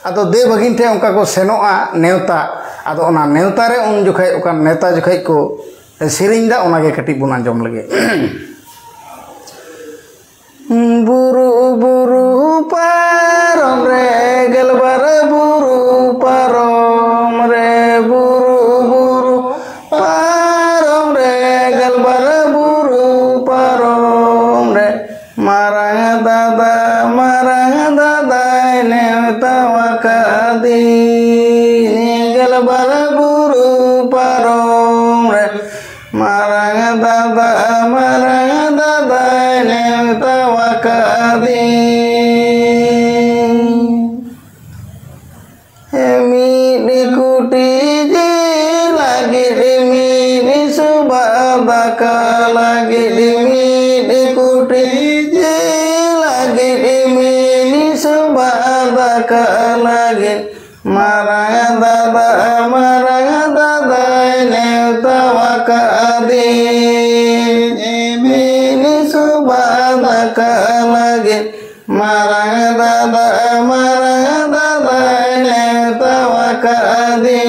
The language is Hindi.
आदो दे भगिन ठे उनका को सेनोआ नेवता आदो ओना नेवता रे उन जोखाय ओका नेता जोखाय को सेरिंग दा ओना गे कटी बुन आंजम लगे बुरु बुरु पारम रे गेलबार बुरु पारम रे बुरु बुरु पारम रे गेलबार बुरु पारम रे marang dada नेवता वाकादी गेलबार बुरु पारम रे marang dada नेवता वाकादी मी डिकुटी जी lagi mi ni subadaka lagi mi डिकुटी जी lagi mi ni subadaka lagi marang dada नेवता वाकादी mi ni subadaka lagi marang dada नेवता वाकादी